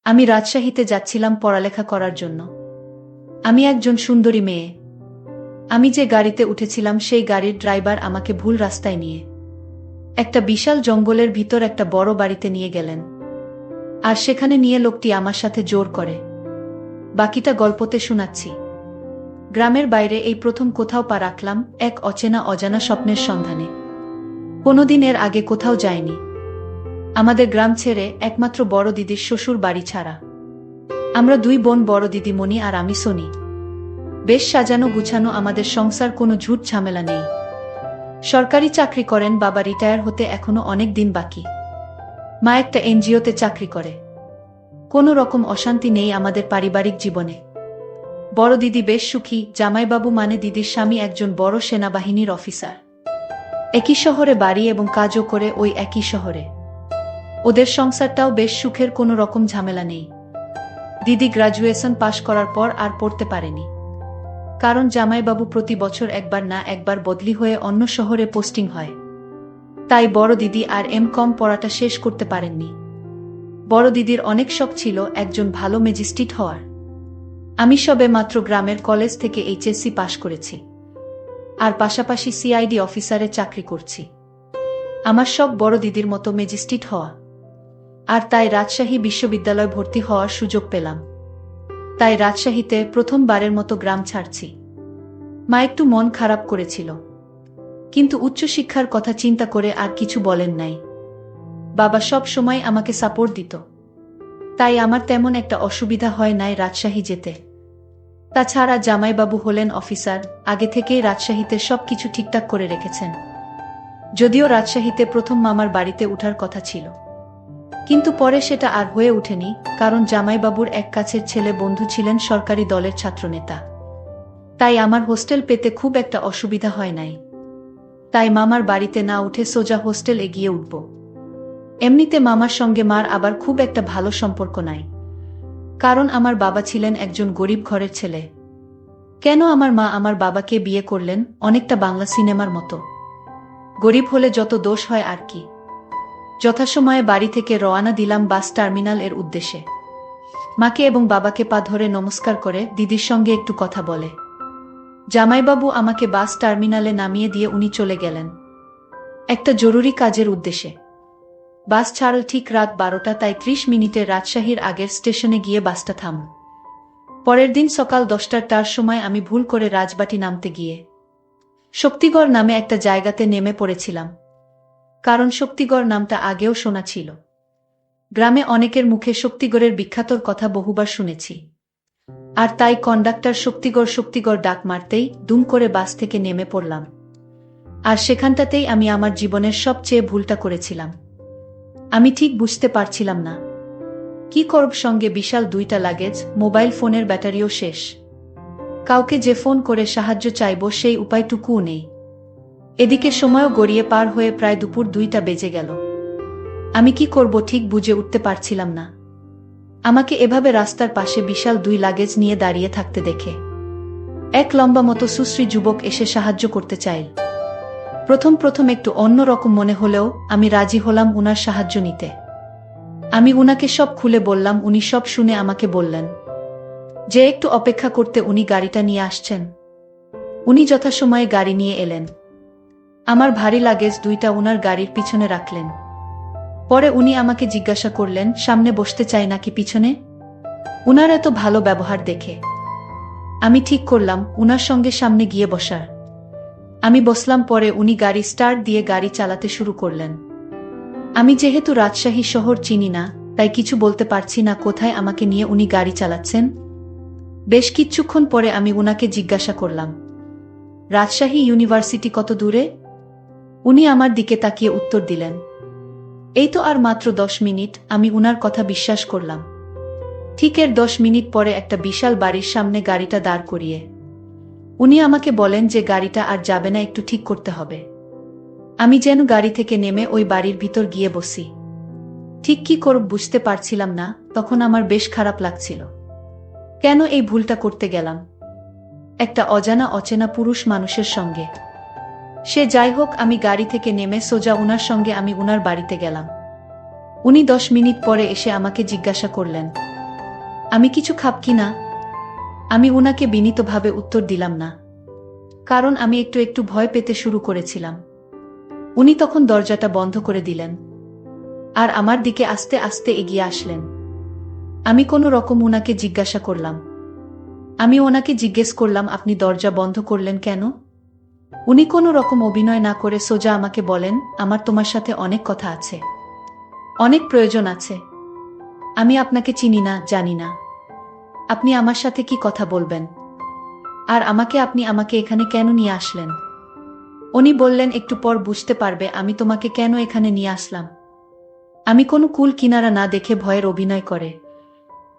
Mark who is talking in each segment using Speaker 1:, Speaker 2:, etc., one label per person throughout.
Speaker 1: আমি রাজশাহীতে যাচ্ছিলাম পড়ালেখা করার জন্য। আমি একজন সুন্দরী মেয়ে। আমি যে গাড়িতে উঠেছিলাম সেই গাড়ির ড্রাইভার আমাকে ভুল রাস্তায় নিয়ে একটা বিশাল জঙ্গলের ভিতর একটা বড় বাড়িতে নিয়ে গেলেন। আর সেখানে নিয়ে লোকটি আমার সাথে জোর করে। বাকিটা গল্পতে শোনাচ্ছি। গ্রামের বাইরে এই প্রথম কোথাও পা রাখলাম, এক অচেনা অজানা স্বপ্নের সন্ধানে। কোনোদিন এর আগে কোথাও যায়নি। আমাদের গ্রাম ছেড়ে, একমাত্র বড় দিদির শ্বশুর বাড়ি ছাড়া। আমরা দুই বোন, বড় দিদি মণি আর আমি সোনি। বেশ সাজানো গুছানো আমাদের সংসার, কোনো ঝুট ঝামেলা নেই। সরকারি চাকরি করেন বাবা, রিটায়ার হতে এখনো অনেক দিন বাকি। মা একটা এনজিওতে চাকরি করে। কোনো রকম অশান্তি নেই আমাদের পারিবারিক জীবনে। বড় দিদি বেশ সুখী। জামাইবাবু মানে দিদির স্বামী একজন বড় সেনাবাহিনীর অফিসার। একই শহরে বাড়ি এবং কাজও করে ওই একই শহরে। ওদের সংসারটাও বেশ সুখের, কোনো রকম ঝামেলা নেই। দিদি গ্রাজুয়েশন পাশ করার পর আর পড়তে পারেনি, কারণ জামাইবাবু প্রতি বছর একবার না একবার বদলি হয়ে অন্য শহরে পোস্টিং হয়। তাই বড় দিদি আর কম পড়াটা শেষ করতে পারেননি। বড় দিদির অনেক শখ ছিল একজন ভালো ম্যাজিস্ট্রেট হওয়ার। আমি সবে মাত্র গ্রামের কলেজ থেকে এইচএসসি পাশ করেছি, আর পাশাপাশি সিআইডি অফিসারে চাকরি করছি। আমার শখ বড় দিদির মতো ম্যাজিস্ট্রেট হওয়া। আর তাই রাজশাহী বিশ্ববিদ্যালয় ভর্তি হওয়ার সুযোগ পেলাম। তাই রাজশাহীতে প্রথমবারের মতো গ্রাম ছাড়ছি। মা একটু মন খারাপ করেছিল, কিন্তু উচ্চশিক্ষার কথা চিন্তা করে আর কিছু বলেন নাই। বাবা সব সময় আমাকে সাপোর্ট দিত, তাই আমার তেমন একটা অসুবিধা হয় নাই রাজশাহী যেতে। তাছাড়া জামাইবাবু হলেন অফিসার, আগে থেকেই রাজশাহীতে সবকিছু ঠিকঠাক করে রেখেছেন। যদিও রাজশাহীতে প্রথম মামার বাড়িতে উঠার কথা ছিল, কিন্তু পরে সেটা আর হয়ে ওঠেনি, কারণ জামাইবাবুর এক কাছের ছেলে বন্ধু ছিলেন সরকারি দলের ছাত্রনেতা। তাই আমার হোস্টেল পেতে খুব একটা অসুবিধা হয় নাই। তাই মামার বাড়িতে না উঠে সোজা হোস্টেল এগিয়ে উঠব। এমনিতে মামার সঙ্গে মার আবার খুব একটা ভালো সম্পর্ক নাই, কারণ আমার বাবা ছিলেন একজন গরিব ঘরের ছেলে। কেন আমার মা আমার বাবাকে বিয়ে করলেন, অনেকটা বাংলা সিনেমার মতো। গরিব হলে যত দোষ হয় আর কি। যথাসময়ে বাড়ি থেকে রওনা দিলাম বাস টার্মিনাল এর উদ্দেশ্যে। মাকে এবং বাবাকে পা ধরে নমস্কার করে দিদির সঙ্গে একটু কথা বলে জামাইবাবু আমাকে বাস টার্মিনালে নামিয়ে দিয়ে উনি চলে গেলেন একটা জরুরি কাজের উদ্দেশ্যে। বাস ছাড়ল ঠিক রাত 12টা, তাই 30 মিনিটে রাজশাহীর আগের স্টেশনে গিয়ে বাসটা থাম। পরের দিন সকাল 10টার সময় আমি ভুল করে রাজবাটি নামতে গিয়ে শক্তিগড় নামে একটা জায়গাতে নেমে পড়েছিলাম, কারণ শক্তিগড় নামটা আগেও শোনা ছিল। গ্রামে অনেকের মুখে শক্তিগড়ের বিখ্যাতর কথা বহুবার শুনেছি, আর তাই কন্ডাক্টর শক্তিগড় শক্তিগড় ডাক মারতেই দুম করে বাস থেকে নেমে পড়লাম। আর সেখানটাতেই আমি আমার জীবনের সবচেয়ে ভুলটা করেছিলাম। আমি ঠিক বুঝতে পারছিলাম না কি করব। সঙ্গে বিশাল 2টা লাগেজ, মোবাইল ফোনের ব্যাটারিও শেষ। কাউকে যে ফোন করে সাহায্য চাইব সেই উপায়টুকুও নেই। এদিকে সময়ও গড়িয়ে পার হয়ে প্রায় দুপুর 2টা বেজে গেল। আমি কি করব ঠিক বুঝে উঠতে পারছিলাম না। আমাকে এভাবে রাস্তার পাশে বিশাল 2 লাগেজ নিয়ে দাঁড়িয়ে থাকতে দেখে এক লম্বা মতো সুশ্রী যুবক এসে সাহায্য করতে চাইল। প্রথম একটু অন্যরকম মনে হলেও আমি রাজি হলাম উনার সাহায্য নিতে। আমি উনাকে সব খুলে বললাম। উনি সব শুনে আমাকে বললেন যে একটু অপেক্ষা করতে, উনি গাড়িটা নিয়ে আসছেন। উনি যথাসময়ে গাড়ি নিয়ে এলেন। আমার ভারী লাগেজ 2টা উনার গাড়ির পিছনে রাখলেন। পরে উনি আমাকে জিজ্ঞাসা করলেন সামনে বসতে চাই নাকি পিছনে। উনার এত ভালো ব্যবহার দেখে আমি ঠিক করলাম উনার সঙ্গে সামনে গিয়ে বসার। আমি বসলাম। পরে উনি গাড়ি স্টার্ট দিয়ে গাড়ি চালাতে শুরু করলেন। আমি যেহেতু রাজশাহী শহর চিনি না, তাই কিছু বলতে পারছি না কোথায় আমাকে নিয়ে উনি গাড়ি চালাচ্ছেন। বেশ কিছুক্ষণ পরে আমি উনাকে জিজ্ঞাসা করলাম রাজশাহী ইউনিভার্সিটি কত দূরে। উনি আমার দিকে তাকিয়ে উত্তর দিলেন এই তো আর মাত্র 10 মিনিট। আমি উনার কথা বিশ্বাস করলাম। ঠিক এর 10 মিনিট পরে একটা বিশাল বাড়ির সামনে গাড়িটা দাঁড় করিয়ে উনি আমাকে বলেন যে গাড়িটা আর যাবে না, একটু ঠিক করতে হবে। আমি যেন গাড়ি থেকে নেমে ওই বাড়ির ভিতর গিয়ে বসি। ঠিক কি করব বুঝতে পারছিলাম না। তখন আমার বেশ খারাপ লাগছিল। কেন এই ভুলটা করতে গেলাম একটা অচেনা পুরুষ মানুষের সঙ্গে। সে যাই হোক, আমি গাড়ি থেকে নেমে সোজা উনার সঙ্গে আমি উনার বাড়িতে গেলাম। উনি 10 মিনিট পরে এসে আমাকে জিজ্ঞাসা করলেন আমি কিছু খাব কি না? আমি উনাকে বিনীতভাবে উত্তর দিলাম না, কারণ আমি একটু একটু ভয় পেতে শুরু করেছিলাম। উনি তখন দরজাটা বন্ধ করে দিলেন আর আমার দিকে আস্তে আস্তে এগিয়ে আসলেন। আমি কোনো রকম উনাকে জিজ্ঞাসা করলাম, আমি ওনাকে জিজ্ঞেস করলাম, আপনি দরজা বন্ধ করলেন কেন? উনি কোনো রকম অভিনয় না করে সোজা আমাকে বলেন, আমার তোমার সাথে অনেক কথা আছে, অনেক প্রয়োজন আছে। আমি আপনাকে চিনি না, জানি না। আপনি আমার সাথে কি কথা বলবেন? আর আপনি আমাকে এখানে কেন নিয়ে আসলেন? উনি বললেন, একটু পর বুঝতে পারবে আমি তোমাকে কেন এখানে নিয়ে আসলাম। আমি কোনো কুল কিনারা না দেখে ভয়ের অভিনয় করে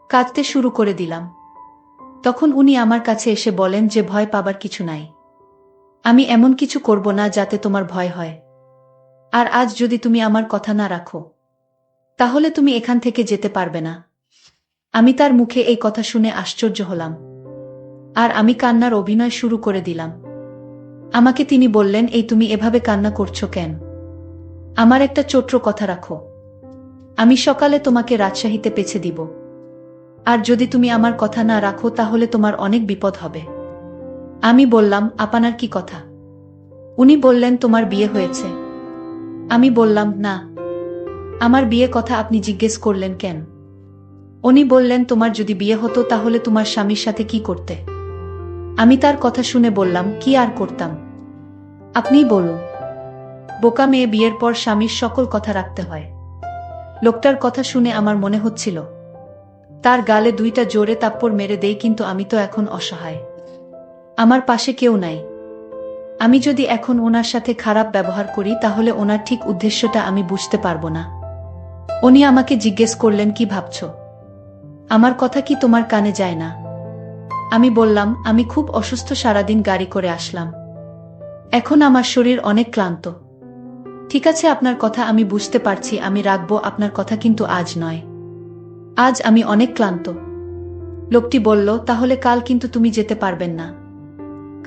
Speaker 1: কাঁদতে শুরু করে দিলাম। তখন উনি আমার কাছে এসে বলেন যে ভয় পাবার কিছু নাই। আমি এমন কিছু করব না যাতে তোমার ভয় হয়। আর আজ যদি তুমি আমার কথা না রাখো, তাহলে তুমি এখান থেকে যেতে পারবে না। আমি তার মুখে এই কথা শুনে আশ্চর্য হলাম, আর আমি কান্নার অভিনয় শুরু করে দিলাম। আমাকে তিনি বললেন, এই তুমি এভাবে কান্না করছো কেন? আমার একটা ছোট্ট কথা রাখো। আমি সকালে তোমাকে রাজশাহীতে পেছে দিব। আর যদি তুমি আমার কথা না রাখো তাহলে তোমার অনেক বিপদ হবে। আমি বললাম, আপনার কি কথা? উনি বললেন, তোমার বিয়ে হয়েছে। আমি বললাম, না। আমার বিয়ে কথা আপনি জিজ্ঞেস করলেন কেন? উনি বললেন, তোমার যদি বিয়ে হতো তাহলে তোমার স্বামীর সাথে কি করতে? আমি তার কথা শুনে বললাম, কি আর করতাম? আপনিই বলুন। বোকা মেয়ে, বিয়ের পর স্বামীর সকল কথা রাখতে হয়। লোকটার কথা শুনে আমার মনে হচ্ছিল তার গালে দুইটা জোরে থাপ্পড় মেরে দেই, কিন্তু আমি তো এখন অসহায়। আমার পাশে কেউ নাই। আমি যদি এখন ওনার সাথে খারাপ ব্যবহার করি তাহলে ওনার ঠিক উদ্দেশ্যটা আমি বুঝতে পারবো না। উনি আমাকে জিজ্ঞেস করলেন, কি ভাবছো? আমার কথা কি তোমার কানে যায় না? আমি বললাম, আমি খুব অসুস্থ, সারাদিন গাড়ি করে আসলাম। এখন আমার শরীর অনেক ক্লান্ত। ঠিক আছে, আপনার কথা আমি বুঝতে পারছি, আমি রাখবো আপনার কথা, কিন্তু আজ নয়। আজ আমি অনেক ক্লান্ত। লোকটি বলল, তাহলে কাল কিন্তু তুমি যেতে পারবেন না।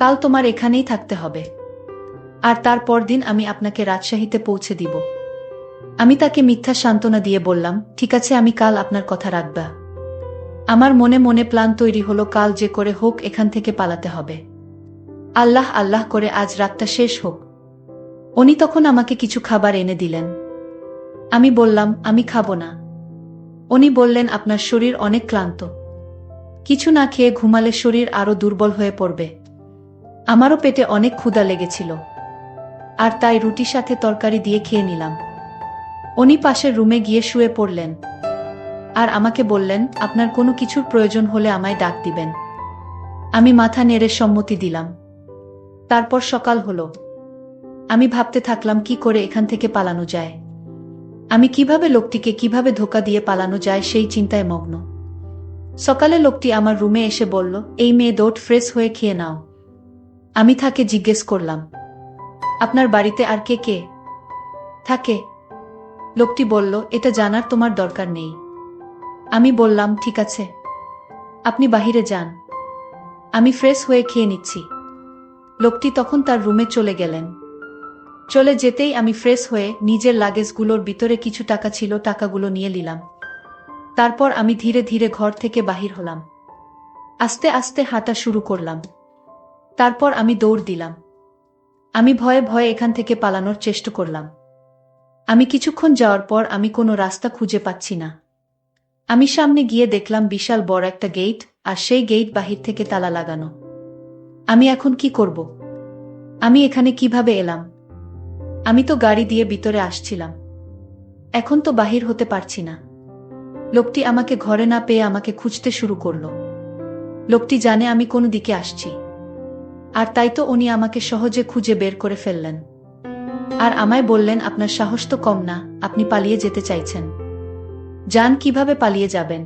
Speaker 1: কাল তোমার এখানেই থাকতে হবে। আর তারপর দিন আমি আপনাকে রাজশাহীতে পৌঁছে দিব। আমি তাকে মিথ্যা সান্ত্বনা দিয়ে বললাম, ঠিক আছে, আমি কাল আপনার কথা রাখব। আমার মনে মনে প্ল্যান তৈরি হলো, কাল যে করে হোক এখান থেকে পালাতে হবে। আল্লাহ আল্লাহ করে আজ রাতটা শেষ হোক। উনি তখন আমাকে কিছু খাবার এনে দিলেন। আমি বললাম, আমি খাবো না। উনি বললেন, আপনার শরীর অনেক ক্লান্ত, কিছু না খেয়ে ঘুমালে শরীর আরো দুর্বল হয়ে পড়বে। আমারও পেটে অনেক ক্ষুধা লেগেছিল, আর তাই রুটির সাথে তরকারি দিয়ে খেয়ে নিলাম। উনি পাশের রুমে গিয়ে শুয়ে পড়লেন আর আমাকে বললেন, আপনার কোনো কিছুর প্রয়োজন হলে আমায় ডাক দিবেন। আমি মাথা নেড়ে সম্মতি দিলাম। তারপর সকাল হলো। আমি ভাবতে থাকলাম কি করে এখান থেকে পালানো যায়। আমি কিভাবে ধোকা দিয়ে পালানো যায় সেই চিন্তায় মগ্ন। সকালে লোকটি আমার রুমে এসে বলল, এই মেয়ে, দৌড় ফ্রেশ হয়ে খেয়ে নাও। আমি তাকে জিজ্ঞেস করলাম, আপনার বাড়িতে আর কে কে থাকে? লোকটি বলল, এটা জানার তোমার দরকার নেই। আমি বললাম, ঠিক আছে, আপনি বাহিরে যান, আমি ফ্রেশ হয়ে খেয়ে নিচ্ছি। লোকটি তখন তার রুমে চলে গেলেন। চলে যেতেই আমি ফ্রেশ হয়ে নিজের লাগেজগুলোর ভিতরে কিছু টাকা ছিল, টাকাগুলো নিয়ে নিলাম। তারপর আমি ধীরে ধীরে ঘর থেকে বাহির হলাম। আস্তে আস্তে হাঁটা শুরু করলাম। তারপর আমি দৌড় দিলাম। আমি ভয়ে ভয়ে এখান থেকে পালানোর চেষ্টা করলাম। আমি কিছুক্ষণ যাওয়ার পর আমি কোনো রাস্তা খুঁজে পাচ্ছি না। আমি সামনে গিয়ে দেখলাম বিশাল বড় একটা গেট, আর সেই গেট বাহির থেকে তালা লাগানো। আমি এখন কি করব? আমি এখানে কিভাবে এলাম? আমি তো গাড়ি দিয়ে ভিতরে আসছিলাম, এখন তো বাহির হতে পারছি না। লোকটি আমাকে ঘরে না পেয়ে আমাকে খুঁজতে শুরু করলো। লোকটি জানে আমি কোন দিকে আসছি, আর তাই তো উনি আমাকে সহজে খুঁজে বের করে ফেললেন। আর আমায় বললেন, আপনার সাহস তো কম না, আপনি পালিয়ে যেতে চাইছেন। যান, কিভাবে পালিয়ে যাবেন?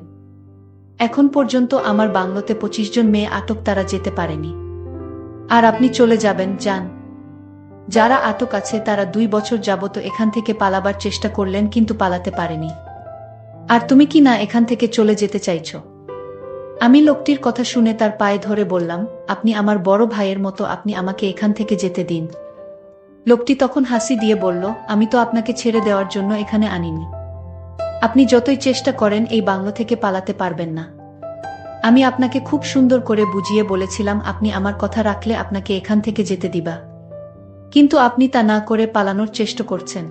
Speaker 1: এখন পর্যন্ত আমার বাংলোতে 25 জন মেয়ে আটক, তারা যেতে পারেনি। আর আপনি চলে যাবেন? যান। যারা আটক আছে তারা 2 বছর যাবত এখান থেকে পালাবার চেষ্টা করলেন, কিন্তু পালাতে পারেনি। আর তুমি কি না এখান থেকে চলে যেতে চাইছো? আমি লোকটির কথা শুনে তার পায়ে ধরে বললাম, আপনি আমার বড় ভাইয়ের মতো, আপনি আমাকে এখান থেকে যেতে দিন। লোকটি তখন হাসি দিয়ে বলল, আমি তো আপনাকে ছেড়ে দেওয়ার জন্য এখানে আনিনি। আপনি যতই চেষ্টা করেন এই বাংলো থেকে পালাতে পারবেন না। আমি আপনাকে খুব সুন্দর করে বুঝিয়ে বলেছিলাম আপনি আমার কথা রাখলে আপনাকে এখান থেকে যেতে দিবা, কিন্তু আপনি তা না করে পালানোর চেষ্টা করছেন।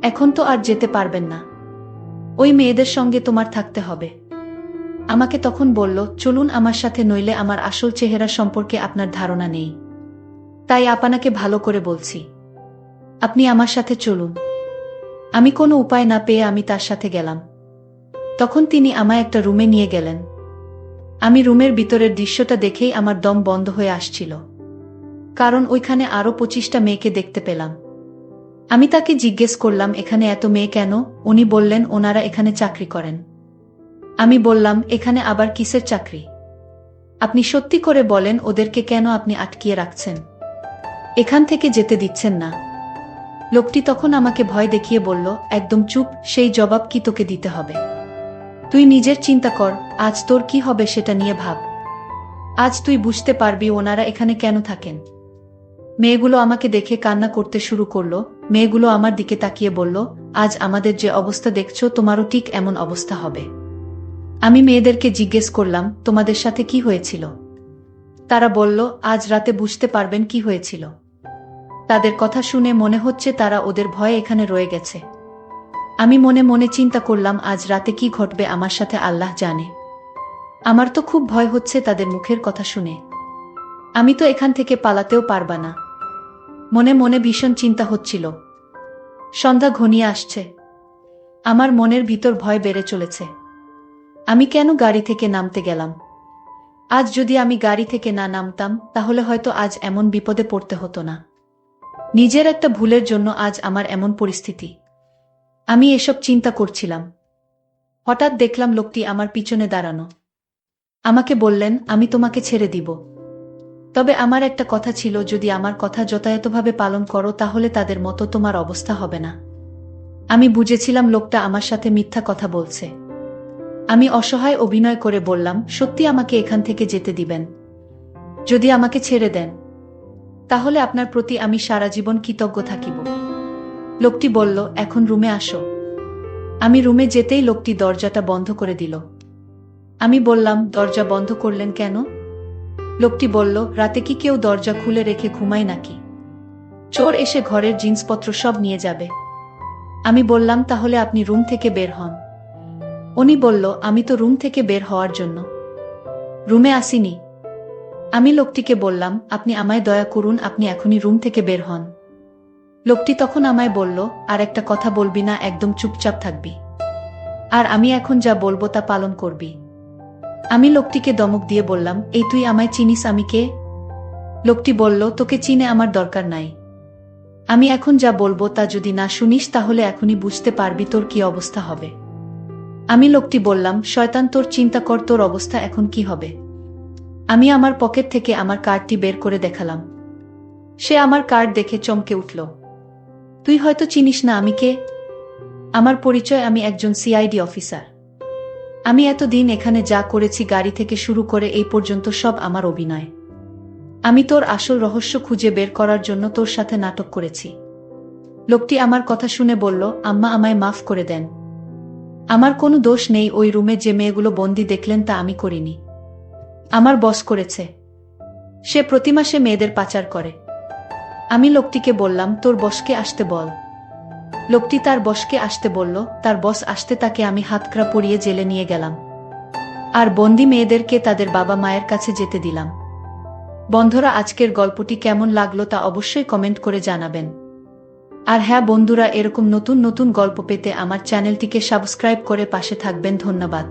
Speaker 1: এখন তো আর যেতে পারবেন না, ওই মেয়েদের সঙ্গে তোমার থাকতে হবে। আমাকে তখন বলল, চলুন আমার সাথে, নইলে আমার আসল চেহারা সম্পর্কে আপনার ধারণা নেই। তাই আপনাকে ভালো করে বলছি, আপনি আমার সাথে চলুন। আমি কোনো উপায় না পেয়ে আমি তার সাথে গেলাম। তখন তিনি আমায় একটা রুমে নিয়ে গেলেন। আমি রুমের ভিতরের দৃশ্যটা দেখেই আমার দম বন্ধ হয়ে আসছিল, কারণ ওইখানে আরো 25টা মেয়েকে দেখতে পেলাম। আমি তাকে জিজ্ঞেস করলাম, এখানে এত মেয়ে কেন? উনি বললেন, ওনারা এখানে চাকরি করেন। আমি বললাম, এখানে আবার কিসের চাকরি? আপনি সত্যি করে বলেন, ওদেরকে কেন আপনি আটকিয়ে রাখছেন, এখান থেকে যেতে দিচ্ছেন না? লোকটি তখন আমাকে ভয় দেখিয়ে বলল, একদম চুপ, সেই জবাব কি তোকে দিতে হবে? তুই নিজের চিন্তা কর, আজ তোর কি হবে সেটা নিয়ে ভাব। আজ তুই বুঝতে পারবি ওনারা এখানে কেন থাকেন। মেয়েগুলো আমাকে দেখে কান্না করতে শুরু করলো। মেয়েগুলো আমার দিকে তাকিয়ে বলল, আজ আমাদের যে অবস্থা দেখছো, তোমারও ঠিক এমন অবস্থা হবে। আমি মেয়েদেরকে জিজ্ঞেস করলাম, তোমাদের সাথে কি হয়েছিল? তারা বলল, আজ রাতে বুঝতে পারবেন কি হয়েছিল। তাদের কথা শুনে মনে হচ্ছে তারা ওদের ভয়ে এখানে রয়ে গেছে। আমি মনে মনে চিন্তা করলাম, আজ রাতে কি ঘটবে আমার সাথে আল্লাহ জানে। আমার তো খুব ভয় হচ্ছে তাদের মুখের কথা শুনে। আমি তো এখান থেকে পালাতেও পারবা না। মনে মনে ভীষণ চিন্তা হচ্ছিল। সন্ধ্যা ঘনিয়ে আসছে। আমার মনের ভিতর ভয় বেড়ে চলেছে। আমি কেন গাড়ি থেকে নামতে গেলাম? আজ যদি আমি গাড়ি থেকে না নামতাম, তাহলে হয়তো আজ এমন বিপদে পড়তে হতো না। নিজের একটা ভুলের জন্য আজ আমার এমন পরিস্থিতি। আমি এসব চিন্তা করছিলাম। হঠাৎ দেখলাম লোকটি আমার পিছনে দাঁড়ানো। আমাকে বললেন, আমি তোমাকে ছেড়ে দিব। তবে আমার একটা কথা ছিল, যদি আমার কথা যথাযথভাবে পালন করো তাহলে তাদের মতো তোমার অবস্থা হবে না। আমি বুঝেছিলাম লোকটা আমার সাথে মিথ্যা কথা বলছে। আমি অসহায় অভিনয় করে বললাম, সত্যি আমাকে এখান থেকে যেতে দিবেন? যদি আমাকে ছেড়ে দেন, তাহলে আপনার প্রতি আমি সারা জীবন কৃতজ্ঞ থাকিব। লোকটি বলল, এখন রুমে আসো। আমি রুমে যেতেই লোকটি দরজাটা বন্ধ করে দিল। আমি বললাম, দরজা বন্ধ করলেন কেন? লোকটি বলল, রাতে কি কেউ দরজা খুলে রেখে ঘুমায় নাকি? চোর এসে ঘরের জিনিসপত্র সব নিয়ে যাবে। আমি বললাম, তাহলে আপনি রুম থেকে বের হন। উনি বলল, আমি তো রুম থেকে বের হওয়ার জন্য রুমে আসিনি। আমি লোকটিকে বললাম, আপনি আমায় দয়া করুন, আপনি এখনই রুম থেকে বের হন। লোকটি তখন আমায় বলল, আর একটা কথা বলবি না, একদম চুপচাপ থাকবি, আর আমি এখন যা বলবো তা পালন করবি। আমি লোকটিকে ধমক দিয়ে বললাম, এই তুই আমায় চিনিস আমি কে? লোকটি বলল, তোকে চিনে আমার দরকার নাই। আমি এখন যা বলবো তা যদি না শুনিস তাহলে এখনই বুঝতে পারবি তোর কি অবস্থা হবে। আমি লোকটি বললাম, শয়তান, তোর চিন্তা কর, তোর অবস্থা এখন কি হবে। আমি আমার পকেট থেকে আমার কার্ডটি বের করে দেখালাম। সে আমার কার্ড দেখে চমকে উঠল। তুই হয়তো চিনিস না আমি কে। আমার পরিচয়, আমি একজন সিআইডি অফিসার। আমি এতদিন এখানে যা করেছি, গাড়ি থেকে শুরু করে এই পর্যন্ত, সব আমার অভিনয়। আমি তোর আসল রহস্য খুঁজে বের করার জন্য তোর সাথে নাটক করেছি। লোকটি আমার কথা শুনে বলল, আম্মা, আমায় মাফ করে দেন। আমার কোনো দোষ নেই। ওই রুমে যে মেয়েগুলো বন্দি দেখলেন তা আমি করিনি। আমার বস করেছে। সে প্রতি মাসে মেয়েদের পাচার করে। আমি লোকটিকে বললাম, তোর বসকে আসতে বল। লোকটি তার বসকে আসতে বলল। তার বস আসতে তাকে আমি হাতকড়া পরিয়ে জেলে নিয়ে গেলাম, আর বন্দি মেয়েদেরকে তাদের বাবা মায়ের কাছে যেতে দিলাম। বন্ধুরা, আজকের গল্পটি কেমন লাগলো তা অবশ্যই কমেন্ট করে জানাবেন। আর হ্যাঁ বন্ধুরা, এরকম নতুন নতুন গল্প পেতে আমার চ্যানেলটিকে সাবস্ক্রাইব করে পাশে থাকবেন। ধন্যবাদ।